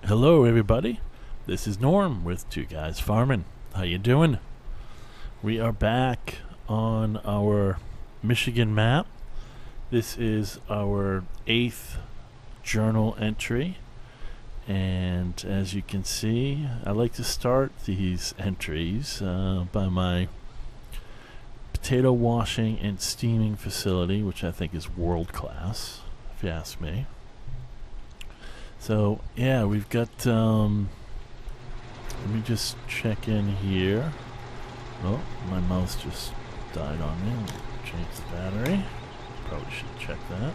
Hello everybody, this is Norm with Two Guys Farming. How you doing? We are back on our Michigan map. This is our 8th journal entry, and as you can see, I like to start these entries by my potato washing and steaming facility, which I think is world class, if you ask me. So yeah, we've got let me just check in here. Oh, my mouse just died on me. Change the battery. Probably should check that.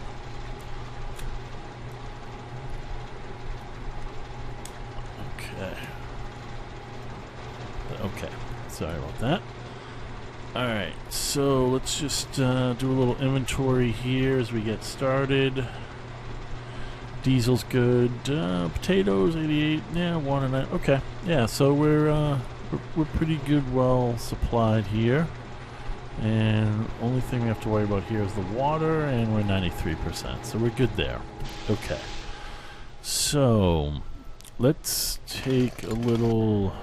Okay, sorry about that. Alright, so let's just do a little inventory here as we get started. Diesel's good. Potatoes 88. Yeah, 1 and 9. Okay. Yeah, so we're pretty good, well supplied here. And only thing we have to worry about here is the water, and we're 93%. So we're good there. Okay. So let's take a little.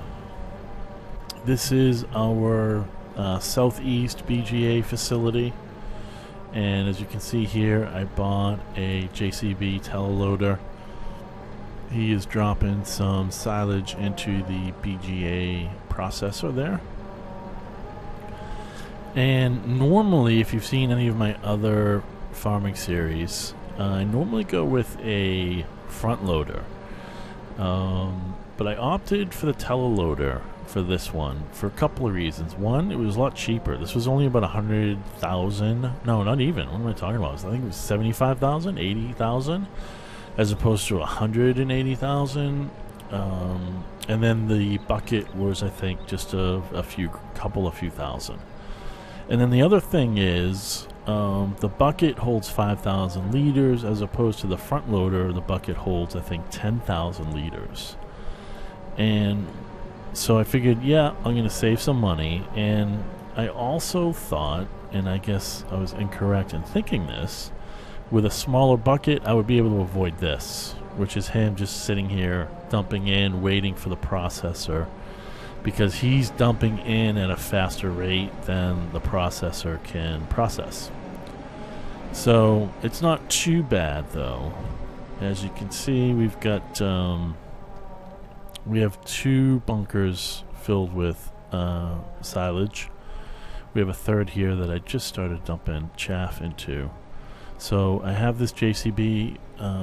This is our southeast BGA facility. And as you can see here, I bought a JCB teleloader. He is dropping some silage into the BGA processor there. And normally, if you've seen any of my other farming series, I normally go with a front loader. But I opted for the teleloader for this one for a couple of reasons. One, it was a lot cheaper. This was only about 100,000. No, not even. What am I talking about? I think it was 75,000, 80,000, as opposed to 180,000. And then the bucket was, I think, just a couple of few thousand. And then the other thing is, the bucket holds 5,000 liters, as opposed to the front loader. The bucket holds, I think, 10,000 liters. And so I figured, yeah, I'm going to save some money. And I also thought, and I guess I was incorrect in thinking this, with a smaller bucket, I would be able to avoid this, which is him just sitting here, dumping in, waiting for the processor, because he's dumping in at a faster rate than the processor can process. So it's not too bad, though. As you can see, we've got we have 2 bunkers filled with silage. We have a third here that I just started dumping chaff into. So I have this JCB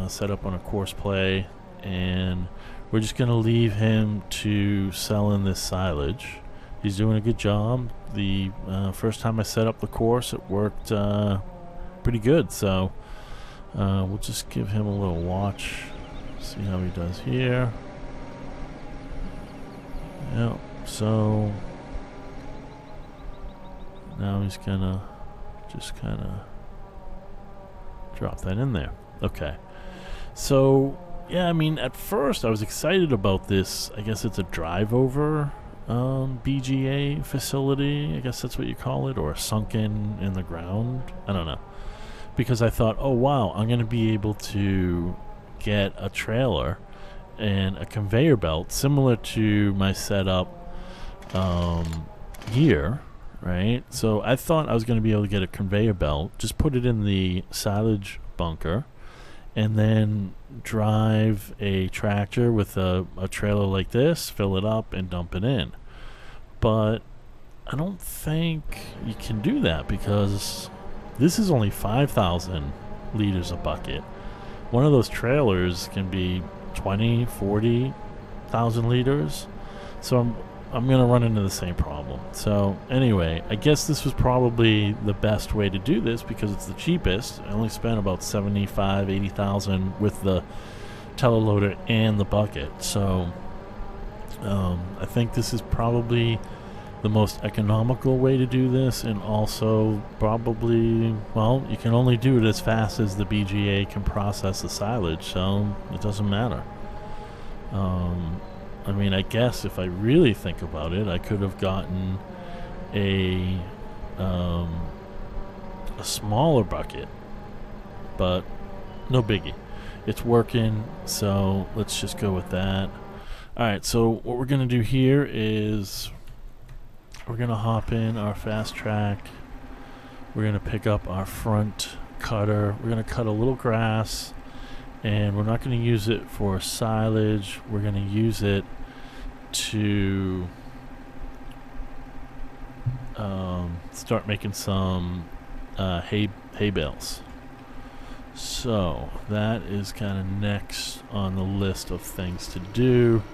set up on a course play, and we're just going to leave him to sell in this silage. He's doing a good job. The first time I set up the course, it worked pretty good. So we'll just give him a little watch, see how he does here. Yeah, so now he's gonna just kind of drop that in there. Okay, so yeah, I mean, at first I was excited about this. I guess it's a drive over BGA facility, I guess that's what you call it, or sunken in the ground, I don't know, because I thought, oh wow, I'm gonna be able to get a trailer and a conveyor belt similar to my setup here, right? So I thought I was going to be able to get a conveyor belt, just put it in the silage bunker, and then drive a tractor with a trailer like this, fill it up, and dump it in. But I don't think you can do that, because this is only 5,000 liters a bucket. One of those trailers can be 20, 40,000 liters. So I'm going to run into the same problem. So anyway, I guess this was probably the best way to do this because it's the cheapest. I only spent about 75, 80,000 with the teleloader and the bucket. So I think this is probably the most economical way to do this, and also probably, well, you can only do it as fast as the BGA can process the silage, so it doesn't matter. I mean, I guess if I really think about it, I could have gotten a smaller bucket, but no biggie. it's working, so let's just go with that. Alright, so what we're going to do here is we're going to hop in our fast track. We're going to pick up our front cutter. We're going to cut a little grass, and we're not going to use it for silage. We're going to use it to start making some hay bales. So that is kind of next on the list of things to do.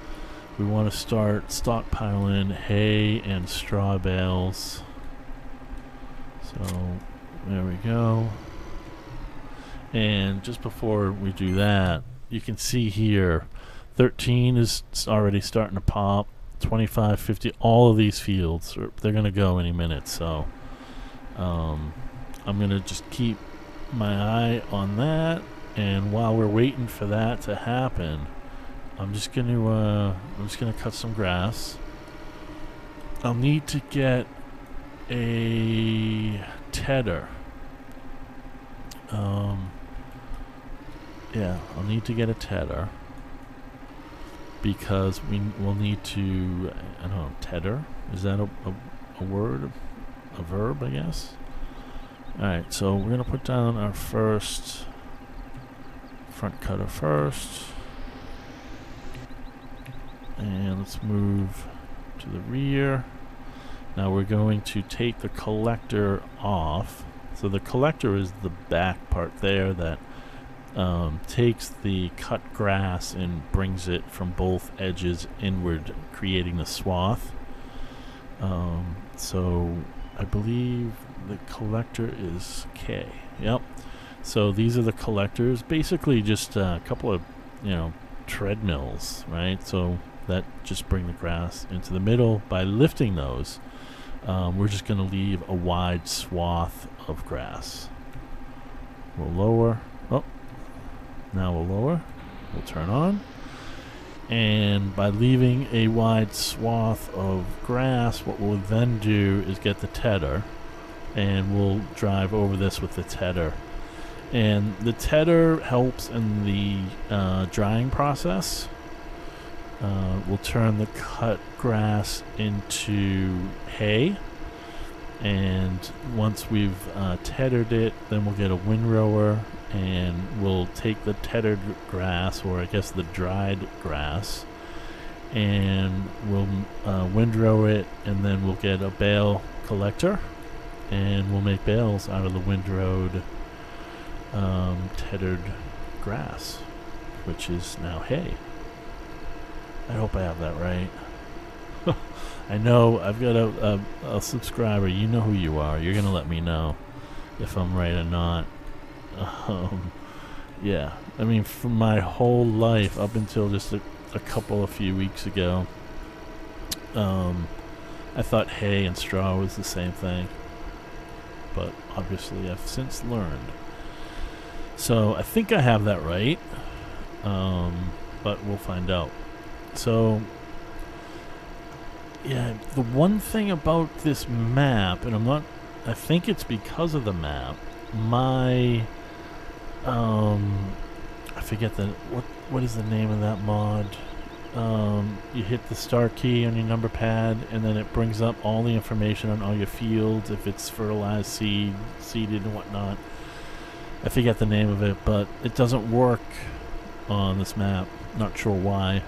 We want to start stockpiling hay and straw bales. So there we go. And just before we do that, you can see here 13 is already starting to pop. 25, 50, all of these fields, they're going to go any minute. So I'm going to just keep my eye on that, and while we're waiting for that to happen, I'm just gonna cut some grass. I'll need to get a tedder. Yeah, I'll need to get a tedder because we will need to, I don't know, tedder? Is that a word? A verb, I guess? Alright, so we're going to put down our first front cutter first. And let's move to the rear. Now we're going to take the collector off. So the collector is the back part there that takes the cut grass and brings it from both edges inward, creating the swath. So I believe the collector is K. Yep. So these are the collectors. Basically just a couple of, treadmills, right? So that just bring the grass into the middle. By lifting those, we're just going to leave a wide swath of grass. We'll lower. Oh, now we'll lower. We'll turn on. And by leaving a wide swath of grass, what we'll then do is get the tedder, and we'll drive over this with the tedder. And the tedder helps in the drying process. We'll turn the cut grass into hay, and once we've tethered it, then we'll get a windrower, and we'll take the tethered grass, or I guess the dried grass, and we'll windrow it, and then we'll get a bale collector, and we'll make bales out of the windrowed tethered grass, which is now hay. I hope I have that right. I know I've got a subscriber. You know who you are. You're going to let me know if I'm right or not. Yeah. I mean, for my whole life, up until just a few weeks ago, I thought hay and straw was the same thing. But obviously I've since learned. So I think I have that right. But we'll find out. So, yeah, the one thing about this map, and I think it's because of the map, my, I forget what is the name of that mod? You hit the star key on your number pad, and then it brings up all the information on all your fields, if it's fertilized, seeded, and whatnot. I forget the name of it, but it doesn't work on this map. Not sure why.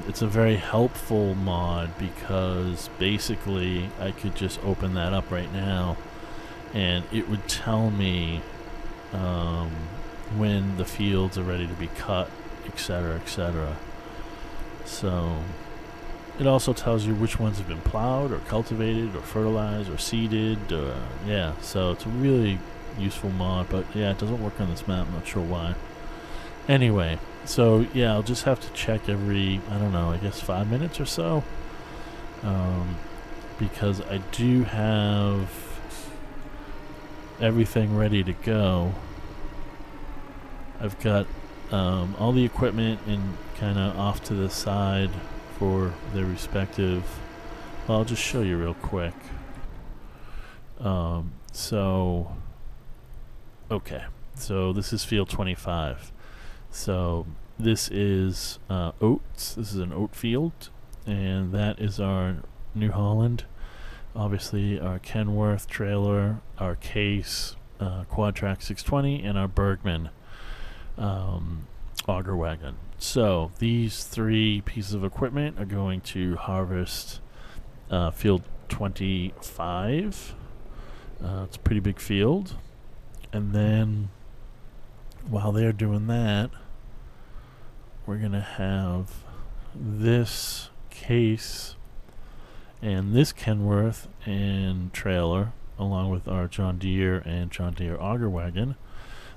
It's a very helpful mod because basically I could just open that up right now and it would tell me when the fields are ready to be cut, etc., etc. So it also tells you which ones have been plowed or cultivated or fertilized or seeded. Yeah, so it's a really useful mod, but yeah, it doesn't work on this map. I'm not sure why. Anyway, so yeah, I'll just have to check every, I don't know, I guess 5 minutes or so, because I do have everything ready to go. I've got all the equipment and kind of off to the side for their respective, well, I'll just show you real quick. So okay, So this is field 25. So this is oats. This is an oat field, and that is our New Holland. Obviously our Kenworth trailer, our Case Quad Track 620, and our Bergman Auger Wagon. So these three pieces of equipment are going to harvest field 25. It's a pretty big field. And then while they're doing that, we're going to have this Case and this Kenworth and trailer, along with our JohnDeere and JohnDeere Auger Wagon.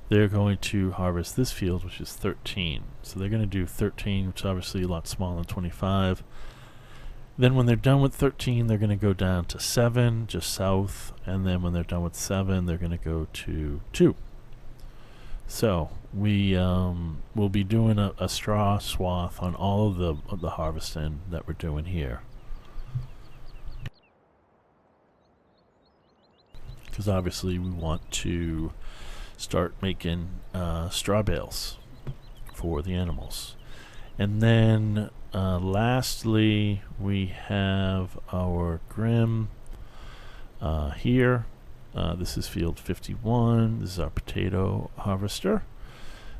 They're going to harvest this field, which is 13. So they're going to do 13, which is obviously a lot smaller than 25. Then when they're done with 13, they're going to go down to 7, just south. And then when they're done with 7, they're going to go to 2. So we will be doing a straw swath on all of the harvesting that we're doing here. Because obviously we want to start making straw bales for the animals. And then lastly, we have our Grim here. This is field 51. This is our potato harvester.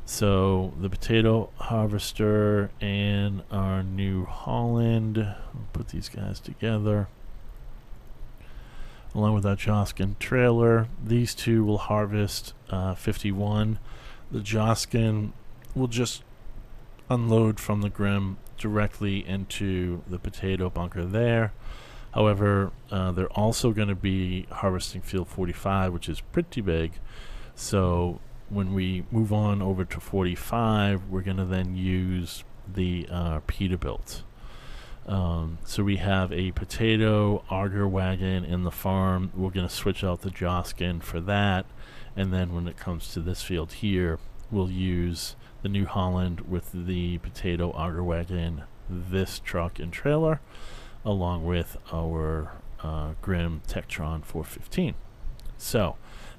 So the potato harvester and our New Holland, we'll put these guys together, along with our Joskin trailer. These two will harvest 51. The Joskin will just unload from the Grim directly into the potato bunker there. However, they're also going to be harvesting field 45, which is pretty big. So when we move on over to 45, we're going to then use the Peterbilt. So we have a potato auger wagon in the farm. We're going to switch out the Joskin for that. And then when it comes to this field here, we'll use the New Holland with the potato auger wagon, this truck and trailer, along with our Grimm Tektron 415. So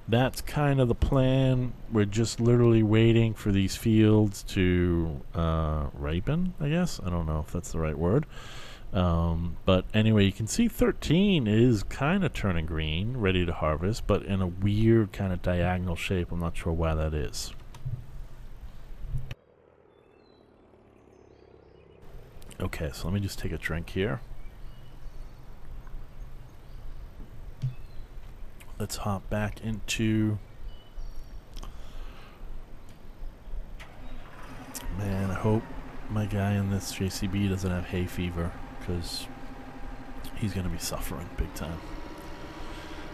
that's kind of the plan. We're just literally waiting for these fields to ripen, I guess. I don't know if that's the right word. But anyway, you can see 13 is kind of turning green, ready to harvest, but in a weird kind of diagonal shape. I'm not sure why that is. Okay, so let me just take a drink here. Let's hop back into... Man, I hope my guy in this JCB doesn't have hay fever, because he's going to be suffering big time.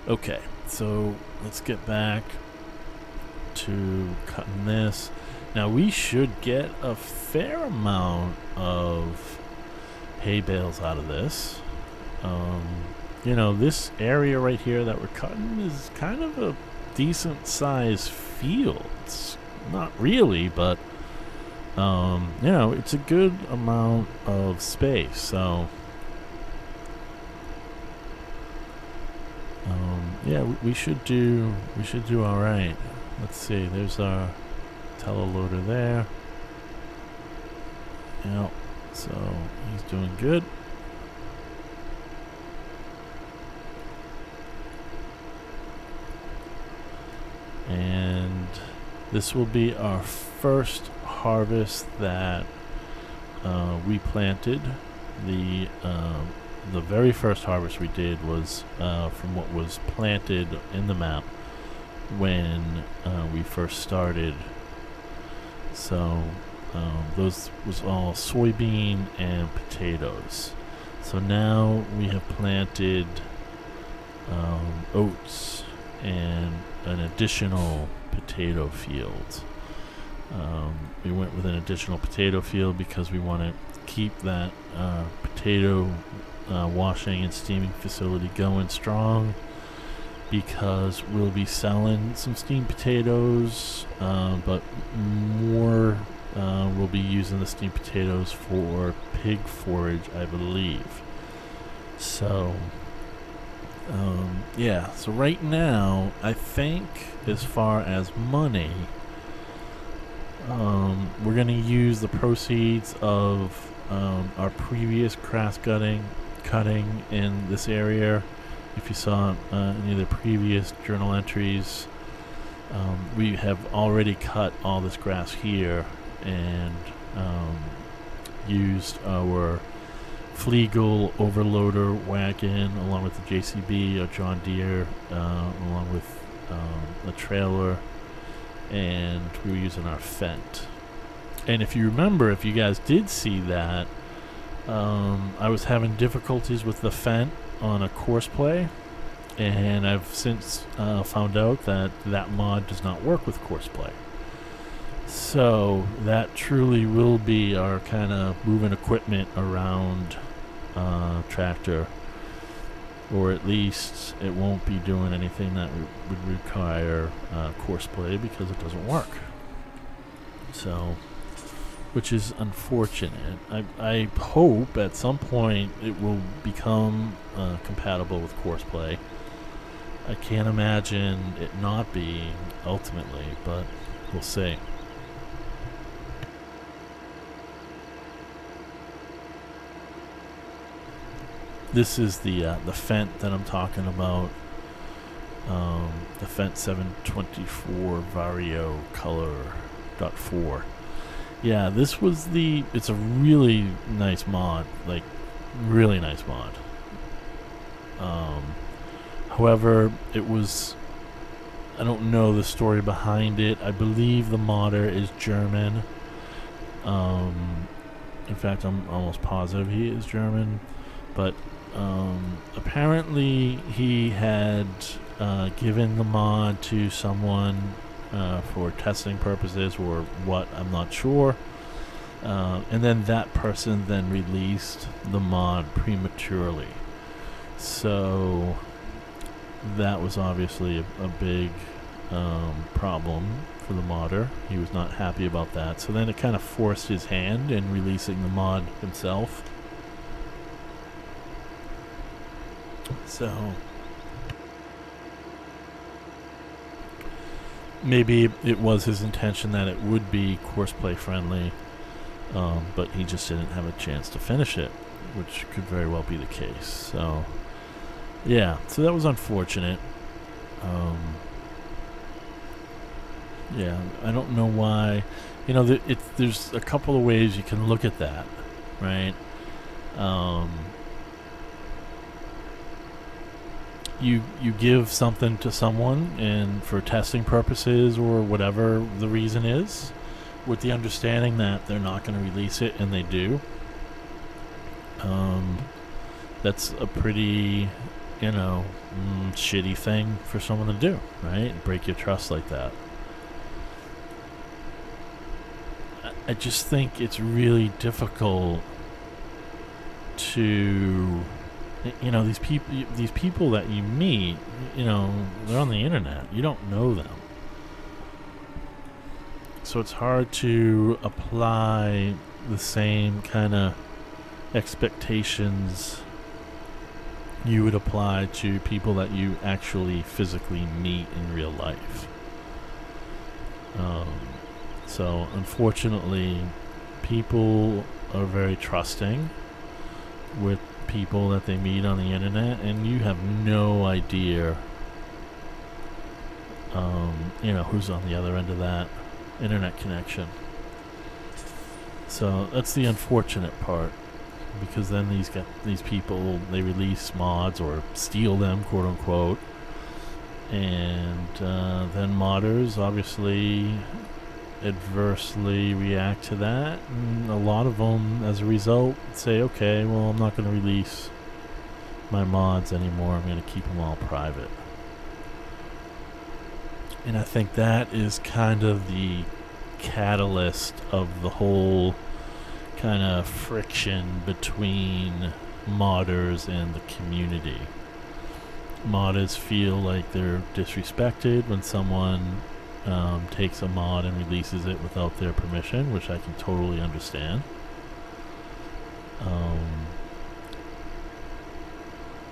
Okay, so let's get back to cutting this. Now we should get a fair amount of hay bales out of this. You know, this area right here that we're cutting is kind of a decent sized field. It's not really, but you know, it's a good amount of space. So yeah, we should do all right. Let's see. There's our teleloader there. Yeah, so he's doing good. And this will be our first harvest that we planted. The very first harvest we did was from what was planted in the map when we first started. So those was all soybean and potatoes. So now we have planted oats and an additional potato field. We went with an additional potato field because we want to keep that potato washing and steaming facility going strong, because we'll be selling some steamed potatoes, but more we'll be using the steamed potatoes for pig forage, I believe. So Yeah, so right now, I think as far as money, we're going to use the proceeds of our previous grass cutting in this area. If you saw any of the previous journal entries, we have already cut all this grass here and used our Fliegl Overloader wagon along with the JCB, a JohnDeere, along with a trailer, and we were using our Fent. And if you remember, if you guys did see that, I was having difficulties with the Fent on a course play, and I've since found out that that mod does not work with course play. So that truly will be our kind of moving equipment around tractor, or at least it won't be doing anything that would require course play because it doesn't work. So, which is unfortunate. I hope at some point it will become compatible with course play. I can't imagine it not being ultimately, but we'll see. This is the Fent that I'm talking about. The Fent 724 Vario Color .4. Yeah, this was it's a really nice mod, like really nice mod. However, it was, I don't know the story behind it. I believe the modder is German. In fact, I'm almost positive he is German, but apparently he had given the mod to someone for testing purposes or what, I'm not sure, and then that person then released the mod prematurely, so that was obviously a big problem for the modder. He was not happy about that, so then it kind of forced his hand in releasing the mod himself. So maybe it was his intention that it would be courseplay friendly, but he just didn't have a chance to finish it, which could very well be the case. So yeah, so that was unfortunate. Yeah, I don't know why. You know, there's a couple of ways you can look at that, right? You give something to someone and for testing purposes or whatever the reason is, with the understanding that they're not going to release it, and they do. That's a pretty, shitty thing for someone to do, right? Break your trust like that. I just think it's really difficult to, these people that you meet, they're on the internet. You don't know them. So it's hard to apply the same kind of expectations you would apply to people that you actually physically meet in real life. So unfortunately, people are very trusting with people that they meet on the internet, and you have no idea, who's on the other end of that internet connection. So that's the unfortunate part, because then these people, they release mods or steal them, quote unquote, and then modders obviously adversely react to that, and a lot of them as a result say, okay, well, I'm not going to release my mods anymore, I'm going to keep them all private. And I think that is kind of the catalyst of the whole kind of friction between modders and the community. Modders feel like they're disrespected when someone takes a mod and releases it without their permission, which I can totally understand.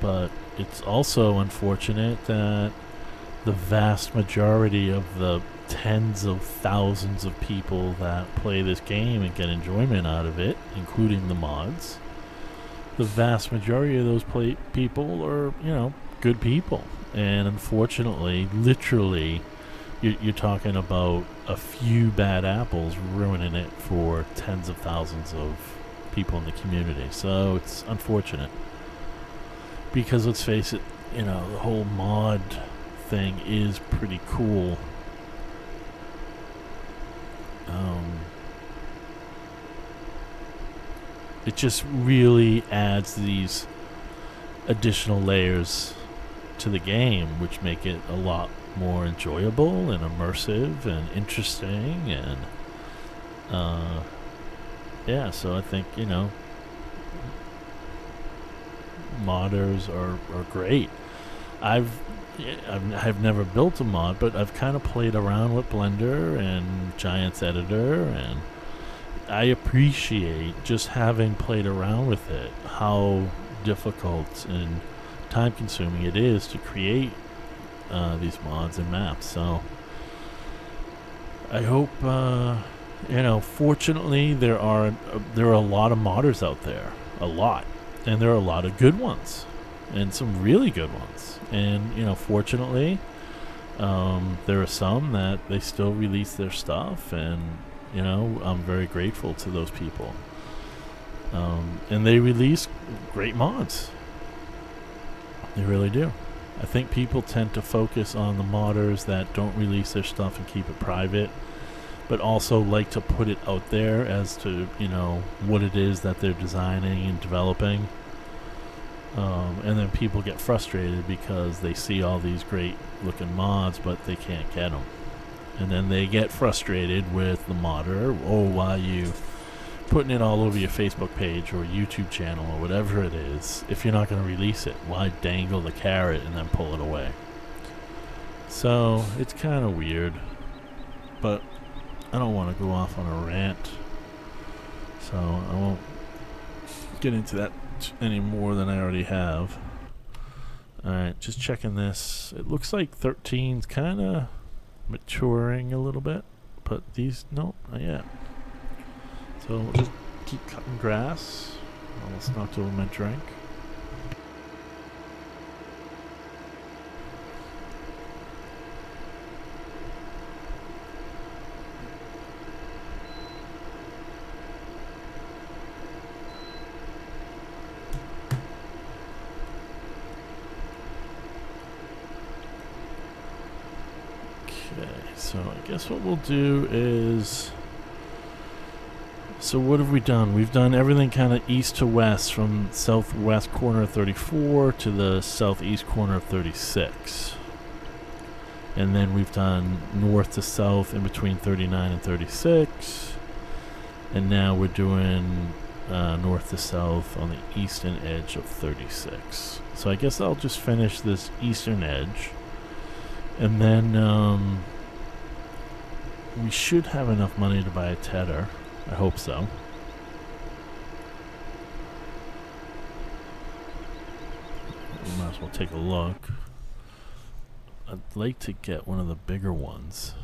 but it's also unfortunate that the vast majority of the tens of thousands of people that play this game and get enjoyment out of it, including the mods, the vast majority of those people are, good people. And unfortunately, literally, you're talking about a few bad apples ruining it for tens of thousands of people in the community. So it's unfortunate. Because let's face it, the whole mod thing is pretty cool. It just really adds these additional layers to the game, which make it a lot more enjoyable and immersive and interesting. And so I think modders are great. I've never built a mod, but I've kind of played around with Blender and Giants Editor, and I appreciate, just having played around with it, how difficult and time consuming it is to create these mods and maps. So I hope fortunately there are a lot of modders out there, a lot, and there are a lot of good ones and some really good ones. And fortunately there are some that they still release their stuff, and I'm very grateful to those people. And they release great mods. They really do. I think people tend to focus on the modders that don't release their stuff and keep it private, but also like to put it out there as to, what it is that they're designing and developing. And then people get frustrated because they see all these great looking mods, but they can't get them. And then they get frustrated with the modder. Oh, why are you putting it all over your Facebook page or YouTube channel or whatever it is if you're not going to release it? Why dangle the carrot and then pull it away? So it's kind of weird, but I don't want to go off on a rant, so I won't get into that any more than I already have. Alright, just checking this. It looks like 13's kind of maturing a little bit, but these, nope, not yet. So we'll just keep cutting grass. Well, let's not do my drink. So I guess what we'll do is, so what have we done? We've done everything kind of east to west, from southwest corner of 34 to the southeast corner of 36. And then we've done north to south in between 39 and 36. And now we're doing north to south on the eastern edge of 36. So I guess I'll just finish this eastern edge. And then we should have enough money to buy a tedder. I hope so. We might as well take a look. I'd like to get one of the bigger ones.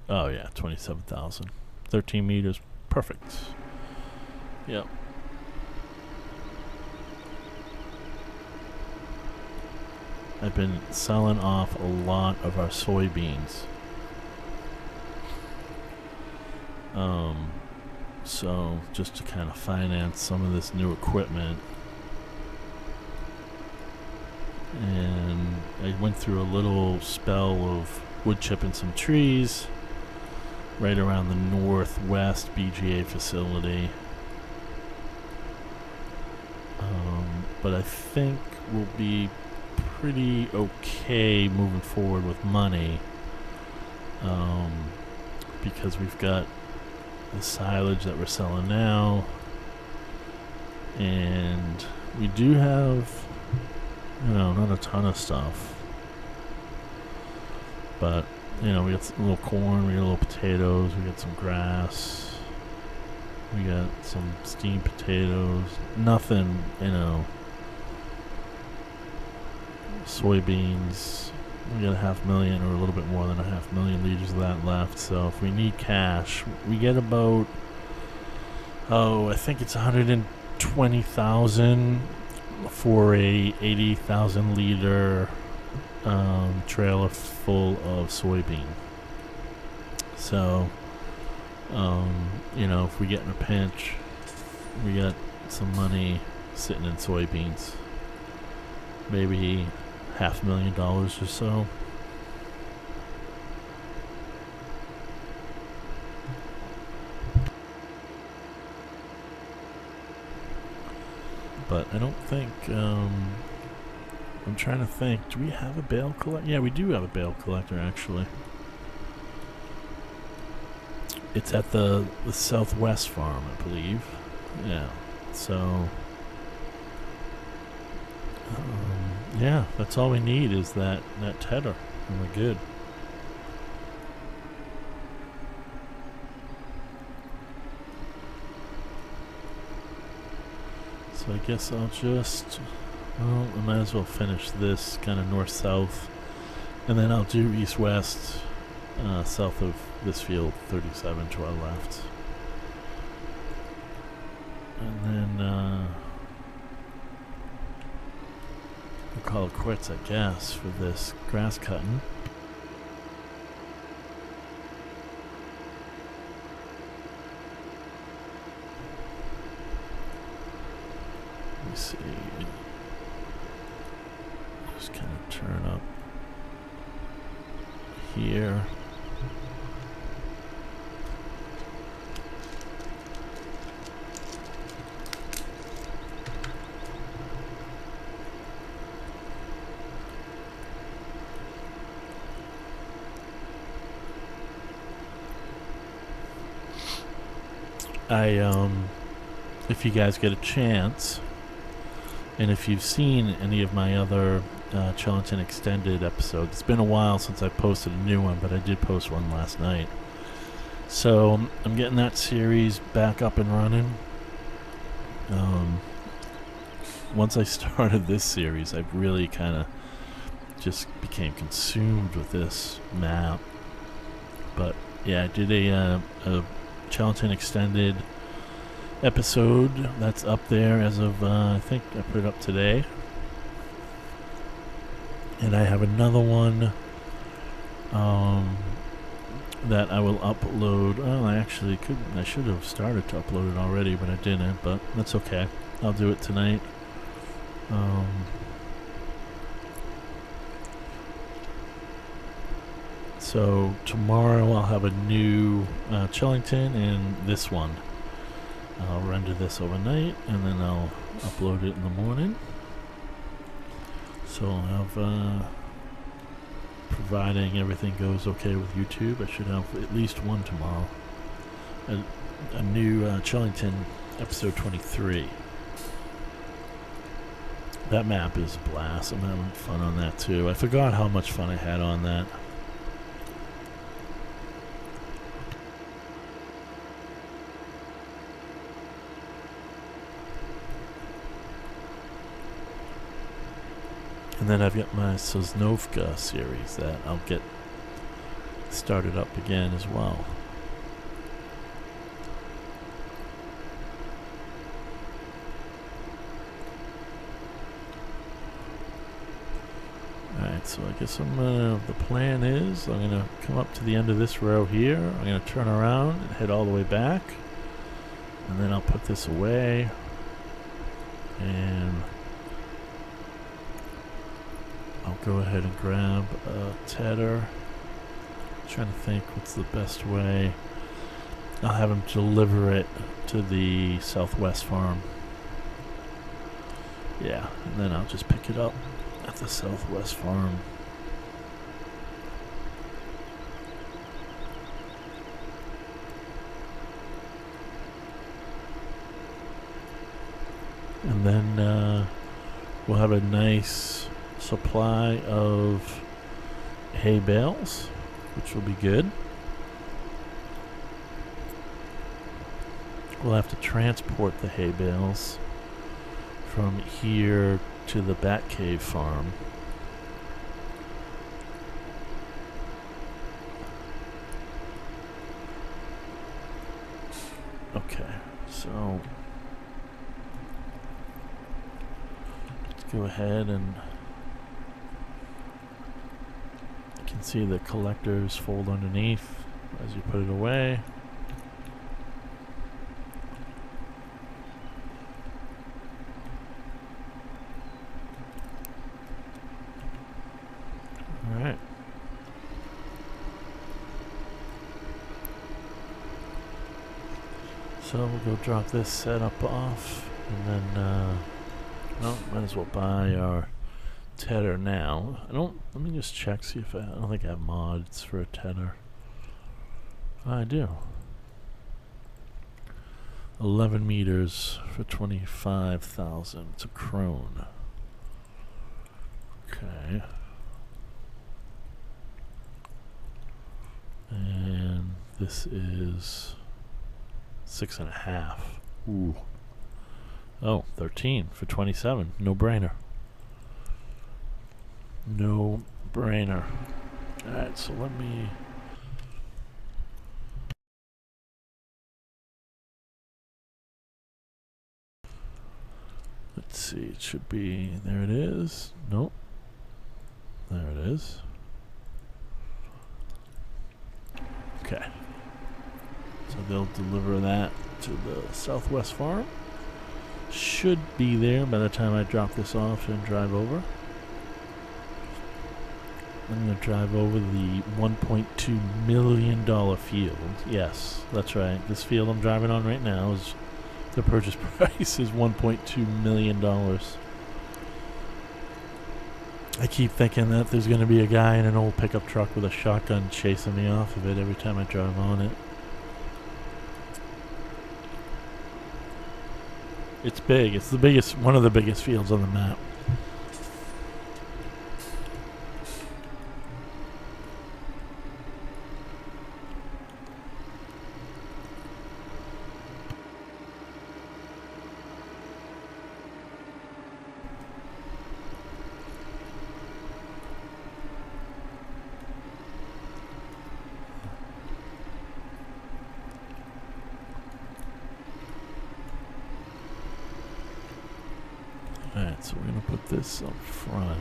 Oh yeah, 27,000. 13 meters. Perfect. Yep. I've been selling off a lot of our soybeans. So just to kind of finance some of this new equipment. And I went through a little spell of wood chipping some trees right around the northwest BGA facility. But I think we'll be pretty okay moving forward with money, because we've got the silage that we're selling now, and we do have, not a ton of stuff, but we got a little corn, we got a little potatoes, we got some grass, we got some steamed potatoes. Nothing, soybeans, we got 500,000 or a little bit more than 500,000 liters of that left. So if we need cash, we get about, I think it's 120,000 for a 80,000 liter trailer full of soybean. So, you know, if we get in a pinch, we got some money sitting in soybeans. Maybe $500,000 or so. But I don't think, I'm trying to think, do we have a bale collector? Yeah, we do have a bale collector, actually. It's at the Southwest farm, I believe. Yeah, so, yeah, that's all we need is that tedder, and we're good. So I guess I'll just, well, I might as well finish this kind of north-south, and then I'll do east-west, south of this field, 37 to our left. And then, we'll call it quits, I guess, for this grass cutting. Let me see. Just kind of turn up here. If you guys get a chance, and if you've seen any of my other Chillington Extended episodes, it's been a while since I posted a new one, but I did post one last night. So I'm getting that series back up and running. Once I started this series, I really kind of just became consumed with this map. But yeah, I did a Chillington Extended episode that's up there as of I think I put it up today, and I have another one that I will upload. Oh, I should have started to upload it already, but I didn't, but that's okay. I'll do it tonight. So tomorrow I'll have a new Chillington, and this one I'll render this overnight, and then I'll upload it in the morning. So I'll have, providing everything goes okay with YouTube, I should have at least one tomorrow. A new Chillington episode 23. That map is a blast. I'm having fun on that too. I forgot how much fun I had on that. And then I've got my Sosnovka series that I'll get started up again as well. Alright, so I guess the plan is I'm going to come up to the end of this row here. I'm going to turn around and head all the way back. And then I'll put this away. And I'll go ahead and grab a tedder. Trying to think what's the best way. I'll have him deliver it to the Southwest farm. Yeah, and then I'll just pick it up at the Southwest farm. And then we'll have a nice supply of hay bales, which will be good. We'll have to transport the hay bales from here to the Bat Cave farm. Okay, so let's go ahead and you can see the collectors fold underneath as you put it away. Alright. So we'll go drop this setup off, and then, well, might as well buy our tedder now. Let me just check, see if I don't think I have mods for a tedder. I do. 11 meters for 25,000. It's a crone. Okay. And this is 6.5. Ooh. Oh, 13 for 27. No brainer. No brainer. Alright, so let me... Let's see, it should be... There it is. Nope. There it is. Okay. So they'll deliver that to the Southwest Farm. Should be there by the time I drop this off and drive over. I'm going to drive over the $1.2 million field. Yes, that's right. This field I'm driving on right now is the purchase price is $1.2 million. I keep thinking that there's going to be a guy in an old pickup truck with a shotgun chasing me off of it every time I drive on it. It's big. It's the biggest, one of the biggest fields on the map. Alright, so we're going to put this up front.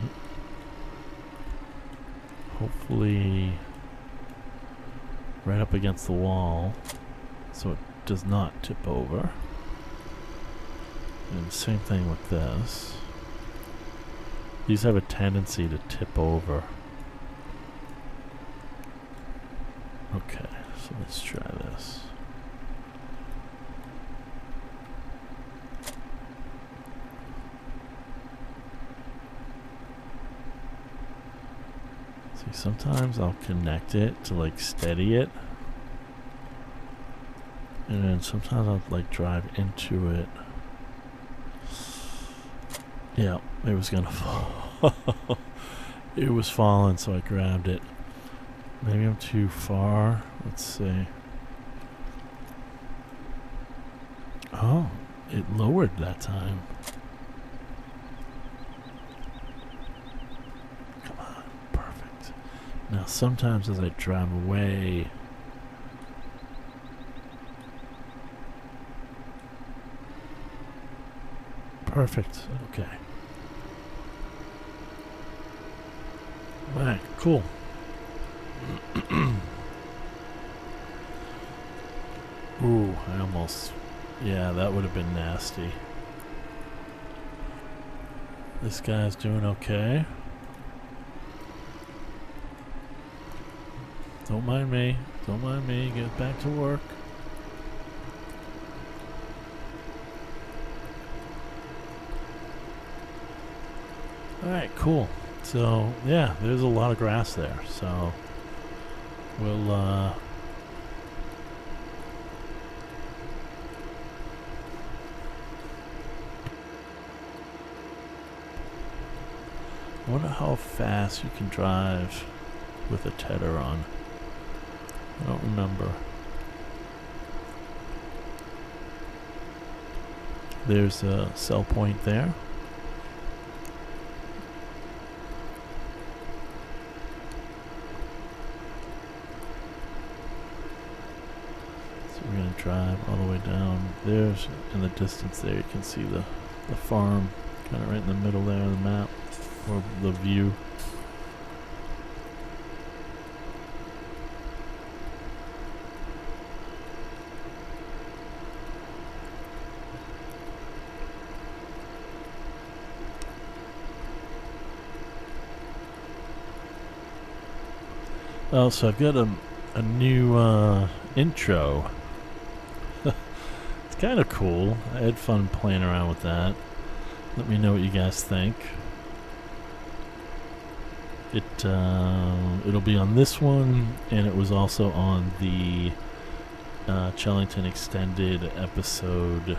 Hopefully right up against the wall so it does not tip over. And same thing with this. These have a tendency to tip over. Okay, so let's try this. See, sometimes I'll connect it to like steady it, and then sometimes I'll like drive into it. Yeah, it was gonna fall. It was falling, so I grabbed it. Maybe I'm too far. Let's see. Oh, it lowered that time. Come on, perfect. Now sometimes as I drive away, perfect. Okay. Alright, cool. Ooh, I almost... Yeah, that would have been nasty. This guy's doing okay. Don't mind me. Don't mind me. Get back to work. Alright, cool. So, yeah, there's a lot of grass there. So, we'll, I wonder how fast you can drive with a tedder on. I don't remember. There's a sell point there. drive all the way down. There's in the distance there, you can see the farm kind of right in the middle there of the map, or the view. Oh, so I've got a new intro. It's kind of cool. I had fun playing around with that. Let me know what you guys think. It'll be on this one, and it was also on the Chellington Extended episode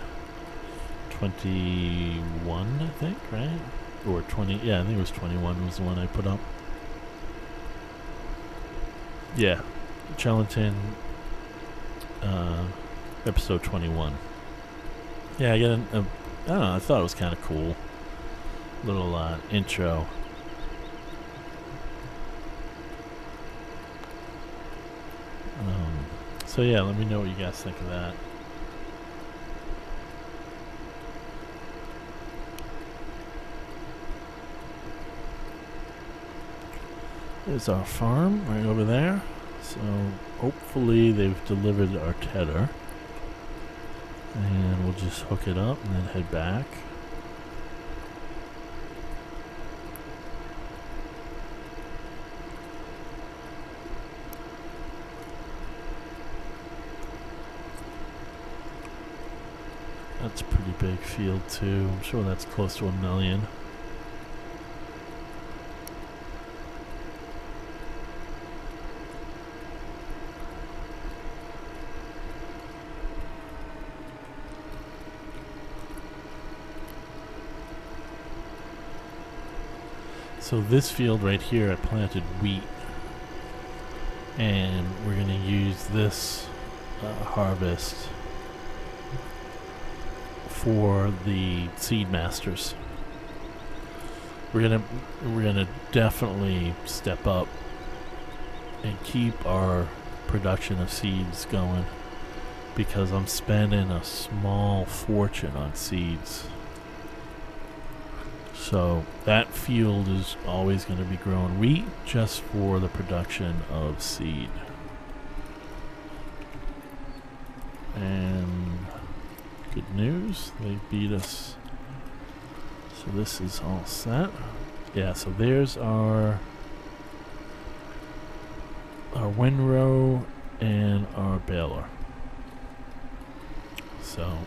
21, I think, right? Or 20, yeah, I think it was 21 was the one I put up. Yeah, Chellington, episode 21. Yeah, I got I don't know, I thought it was kind of cool. Little intro. So yeah, let me know what you guys think of that. There's our farm right over there. So hopefully they've delivered our tedder. And we'll just hook it up and then head back. That's a pretty big field too. I'm sure that's close to 1 million. So this field right here, I planted wheat, and we're going to use this harvest for the seed masters. We're gonna definitely step up and keep our production of seeds going, because I'm spending a small fortune on seeds. So that field is always going to be growing wheat just for the production of seed. And good news, they beat us. So this is all set. Yeah, so there's our windrow and our baler. So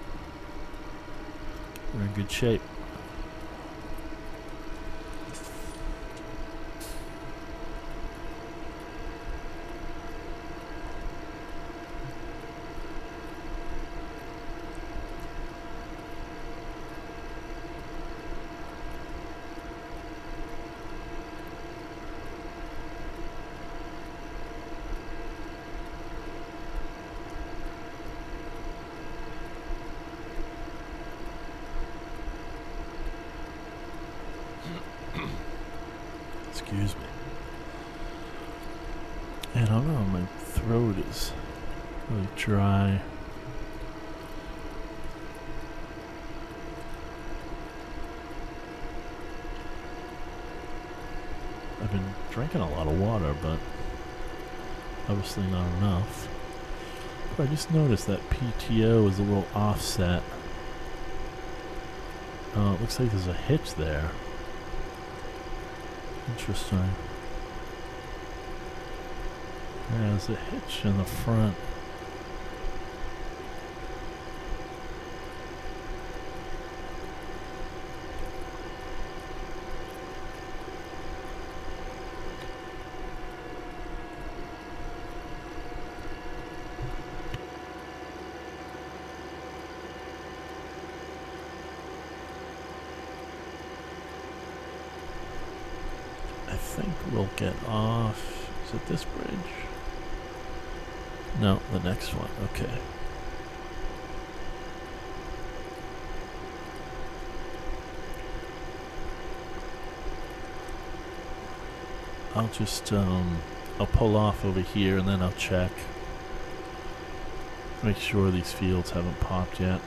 we're in good shape. Excuse me. And I don't know, my throat is really dry. I've been drinking a lot of water, but obviously not enough. I just noticed that PTO is a little offset. Oh, it looks like there's a hitch there. Interesting. Yeah, there's a hitch in the front. I think we'll get off. Is it this bridge? No, the next one. Okay. I'll just I'll pull off over here and then I'll check. Make sure these fields haven't popped yet.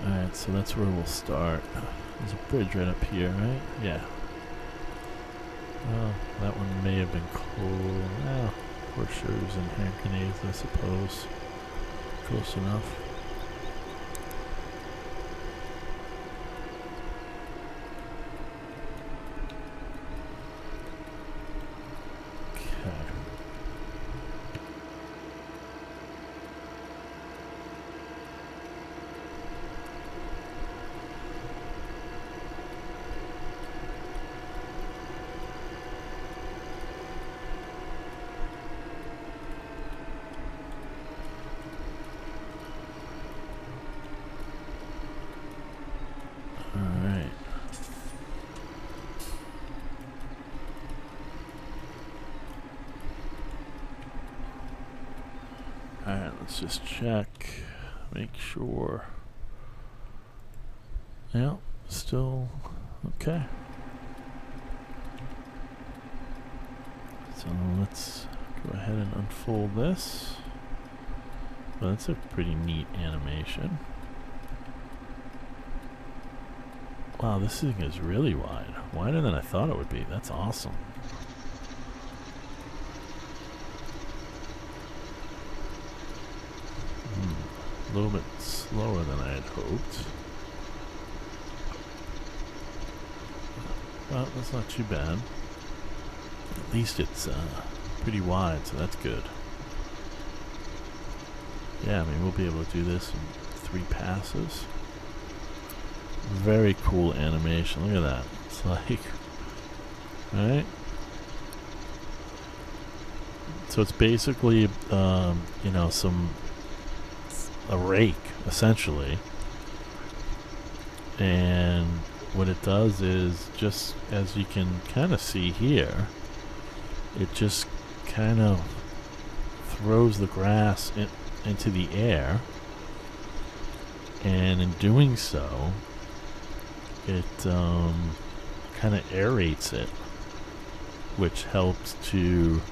Alright, so that's where we'll start. There's a bridge right up here, right? Yeah. Well, that one may have been cool. Well, horseshoes and hand grenades, I suppose. Close enough. Alright, let's just check, make sure. Yeah, still okay. So let's go ahead and unfold this. Well, that's a pretty neat animation. Wow, this thing is really wide. Wider than I thought it would be. That's awesome. A little bit slower than I had hoped. Well, that's not too bad. At least it's pretty wide, so that's good. Yeah, I mean, we'll be able to do this in 3 passes. Very cool animation. Look at that. It's like, right? So it's basically, you know, a rake, essentially. And what it does is, just as you can kind of see here, it just kind of throws the grass into the air, and in doing so, it kind of aerates it, which helps to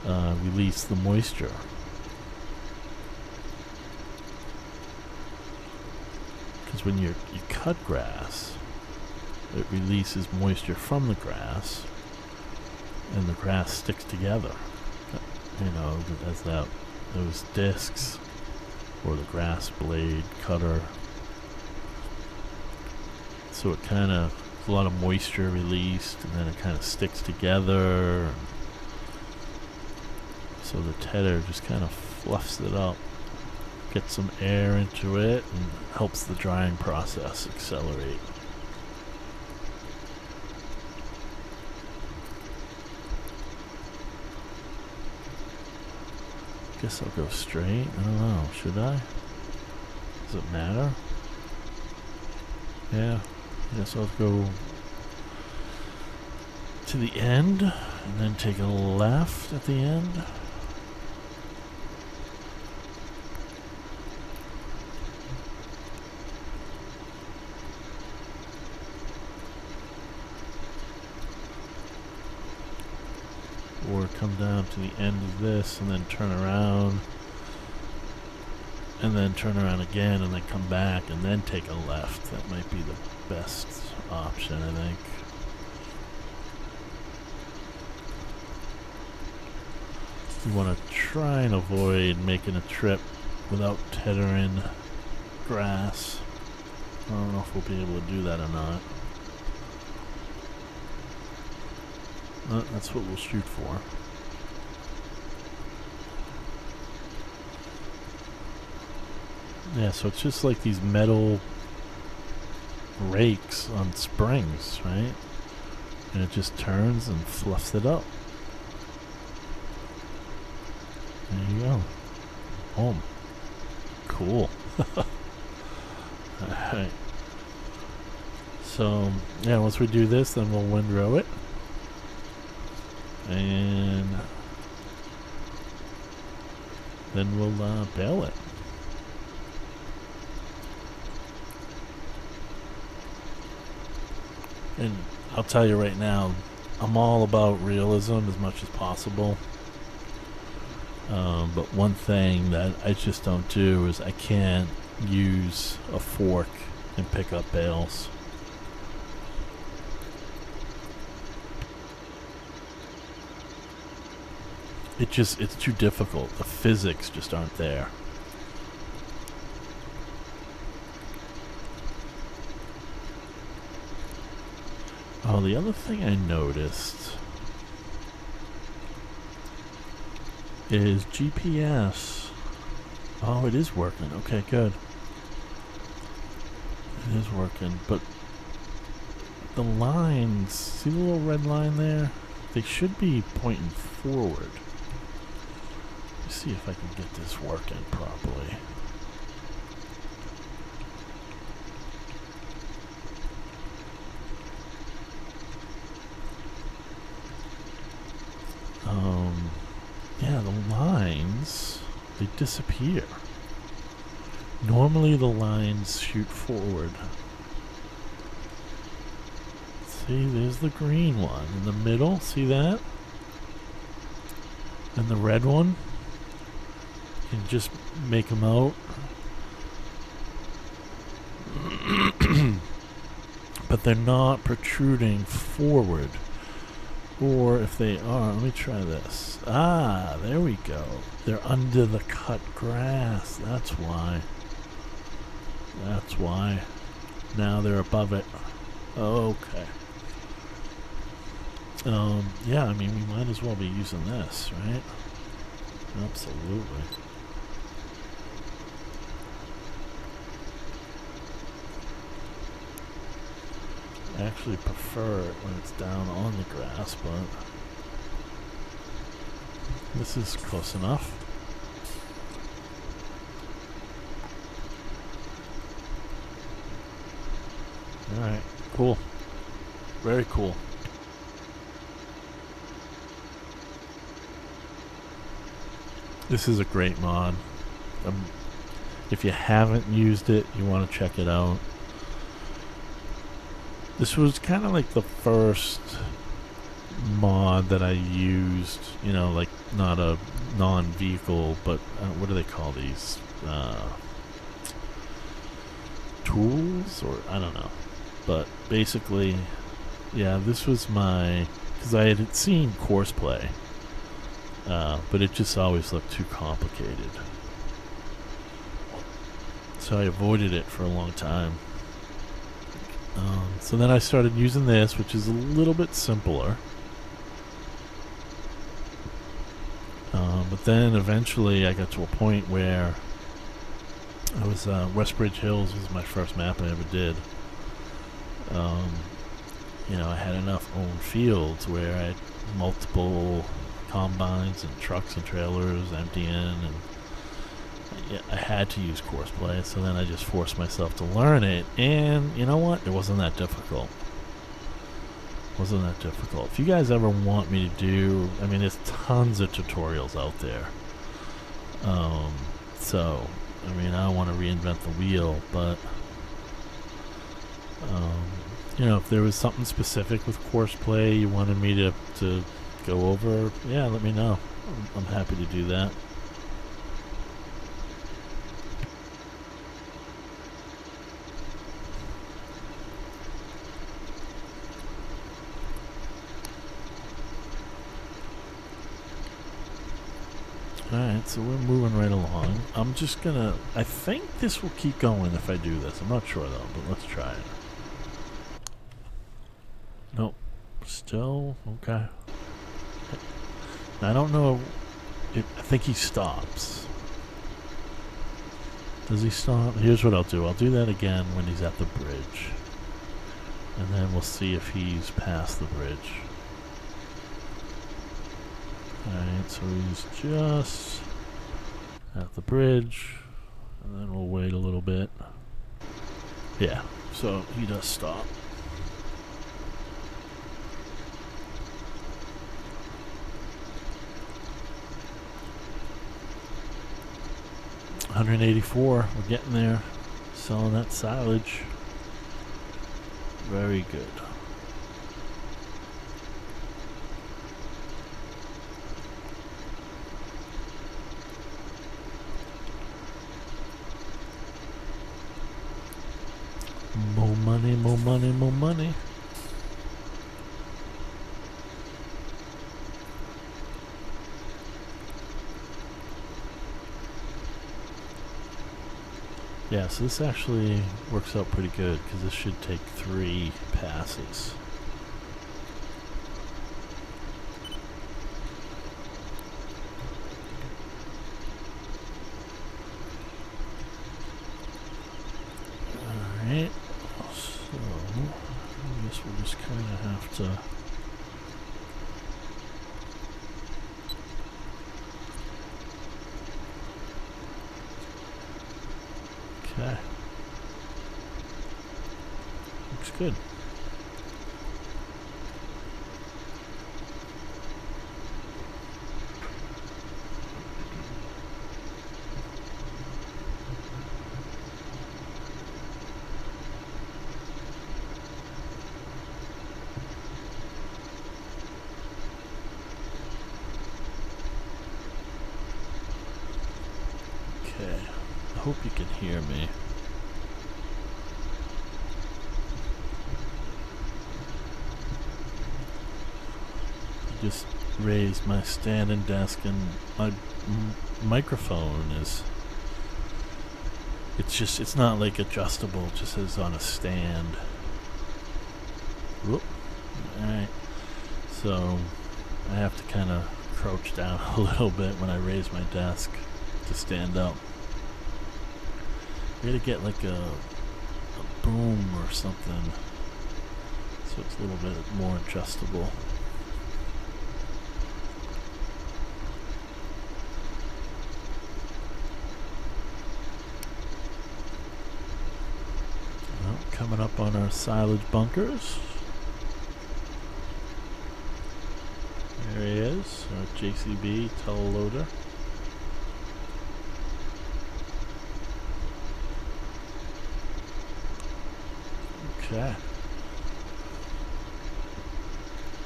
release the moisture. Because when you cut grass, it releases moisture from the grass, and the grass sticks together. You know, as those discs, or the grass blade cutter. So it kind of, a lot of moisture released, and then it kind of sticks together. So the tedder just kind of fluffs it up, gets some air into it, and helps the drying process accelerate. Guess I'll go straight. I don't know. Should I? Does it matter? Yeah. I guess I'll go to the end and then take a left at the end. Or come down to the end of this and then turn around, and then turn around again, and then come back and then take a left. That might be the best option, I think. You want to try and avoid making a trip without tethering grass. I don't know if we'll be able to do that or not. That's what we'll shoot for. Yeah, so it's just like these metal rakes on springs, right? And it just turns and fluffs it up. There you go. Boom. Cool. Alright. So, yeah, once we do this, then we'll windrow it. And then we'll bale it. And I'll tell you right now, I'm all about realism as much as possible. But one thing that I just don't do is I can't use a fork and pick up bales. It's too difficult. The physics just aren't there. Oh, the other thing I noticed is GPS. Oh, it is working. Okay, good. It is working, but the lines, see the little red line there? They should be pointing forward. Let's see if I can get this working properly. Yeah, the lines, they disappear. Normally the lines shoot forward. See, there's the green one in the middle, see that? And the red one, you can just make them out. But they're not protruding forward. Or if they are, let me try this. Ah, there we go. They're under the cut grass. That's why. That's why. Now they're above it. Okay. Yeah, I mean, we might as well be using this, right? Absolutely. I actually prefer it when it's down on the grass, but this is close enough. Alright, cool. Very cool. This is a great mod. If you haven't used it, you want to check it out. This was kind of like the first mod that I used, you know, like not a non-vehicle, but what do they call these? Tools? Or I don't know. But basically, yeah, this was my, because I had seen Courseplay, but it just always looked too complicated. So I avoided it for a long time. So then I started using this, which is a little bit simpler. But then eventually I got to a point where I was, Westbridge Hills was my first map I ever did. You know, I had enough owned fields where I had multiple combines and trucks and trailers emptying, and yeah, I had to use Courseplay, so then I just forced myself to learn it, and you know what? It wasn't that difficult. Wasn't that difficult. If you guys ever want me to do, I mean, there's tons of tutorials out there. So, I mean, I don't want to reinvent the wheel, but you know, if there was something specific with Courseplay you wanted me to go over, yeah, let me know. I'm happy to do that. Alright, so we're moving right along. I'm just gonna, I think this will keep going if I do this. I'm not sure though, but let's try it. Nope. Still, okay. I don't know if, I think he stops. Does he stop? Here's what I'll do. I'll do that again when he's at the bridge. And then we'll see if he's past the bridge. Alright, so he's just at the bridge, and then we'll wait a little bit. Yeah, so he does stop. 184. We're getting there. Selling that silage. Very good. More money, more money, more money. Yeah, so this actually works out pretty good because this should take 3 passes. Alright, so I guess we'll just kind of have to okay. Looks good. Okay. I hope you can hear me. Just raised my standing desk and my microphone is, it's not like adjustable, it just is on a stand. Whoop. Alright, so I have to kind of crouch down a little bit when I raise my desk to stand up. I gotta get like a boom or something so it's a little bit more adjustable. Coming up on our silage bunkers. There he is, our JCB teleloader. Okay.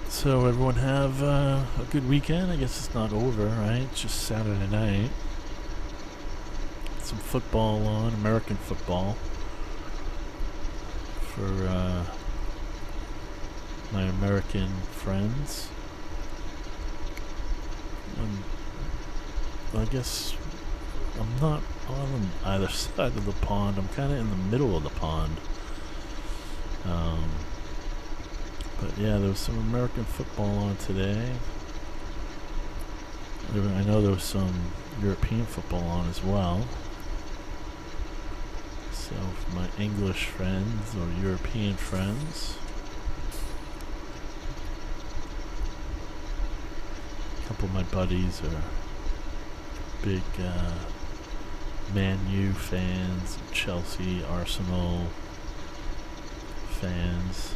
So everyone have a good weekend. I guess it's not over, right? It's just Saturday night. Some football on, American football. For my American friends. I guess I'm not on either side of the pond. I'm kind of in the middle of the pond. But yeah, there was some American football on today. I know there was some European football on as well. So for my English friends or European friends, a couple of my buddies are big Man U fans, Chelsea, Arsenal fans.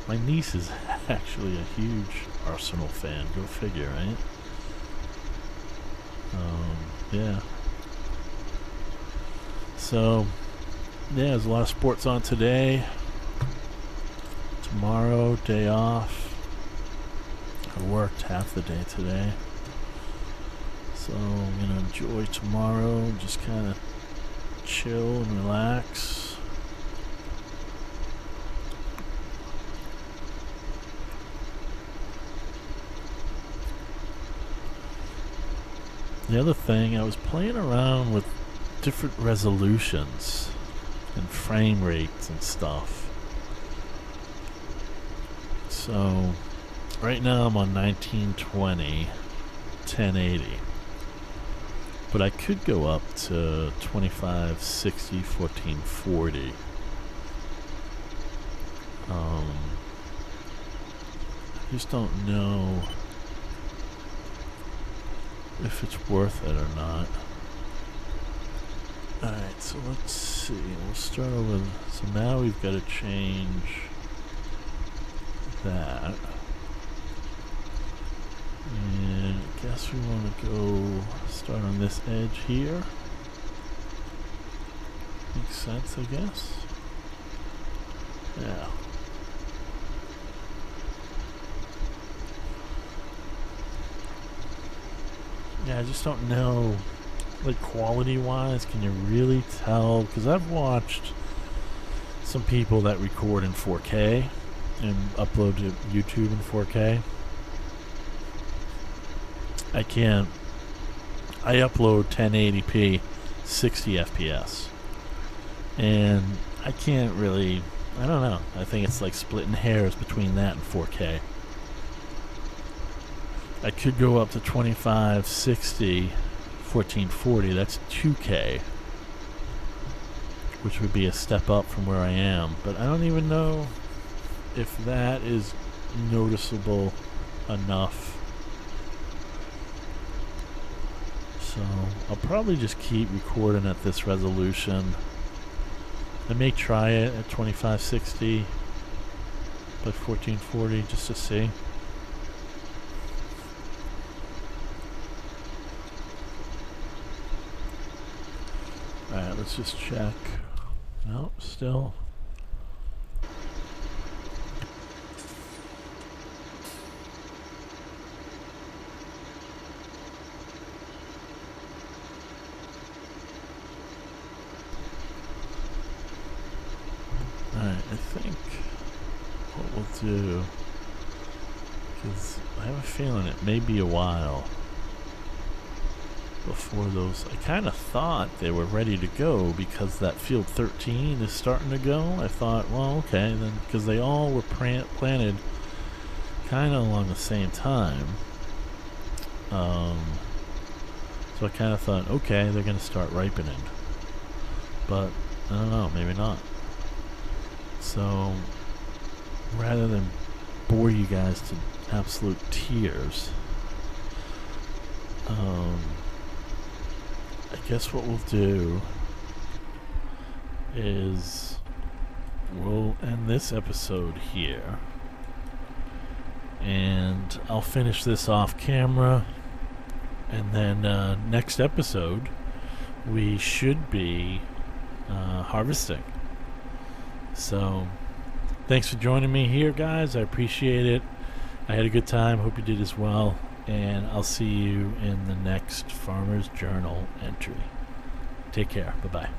My niece is actually a huge Arsenal fan. Go figure, right? Yeah. So, yeah, there's a lot of sports on today. Tomorrow, day off. I worked half the day today. So, I'm going to enjoy tomorrow. Just kind of chill and relax. The other thing, I was playing around with different resolutions and frame rates and stuff. So right now I'm on 1920 1080, but I could go up to 2560 1440. I just don't know if it's worth it or not. Alright, so let's see. We'll start with, so now we've got to change that. And I guess we want to go start on this edge here. Makes sense, I guess. Yeah. Yeah, I just don't know, like, quality-wise, can you really tell? Because I've watched some people that record in 4K and upload to YouTube in 4K. I can't. I upload 1080p, 60 FPS. And I can't really, I don't know. I think it's like splitting hairs between that and 4K. I could go up to 2560, 1440. That's 2K, which would be a step up from where I am. But I don't even know if that is noticeable enough. So I'll probably just keep recording at this resolution. I may try it at 2560 by 1440 just to see. Alright, let's just check. Nope, still. Alright, I think what we'll do, because I have a feeling it may be a while before those, I kind of thought they were ready to go because that field 13 is starting to go. I thought, well, okay, then, because they all were planted kind of along the same time. So I kind of thought, okay, they're going to start ripening. But, I don't know, maybe not. So, rather than bore you guys to absolute tears, I guess what we'll do is we'll end this episode here, and I'll finish this off camera, and then next episode we should be harvesting. So thanks for joining me here, guys. I appreciate it. I had a good time. Hope you did as well. And I'll see you in the next Farmer's Journal entry. Take care. Bye-bye.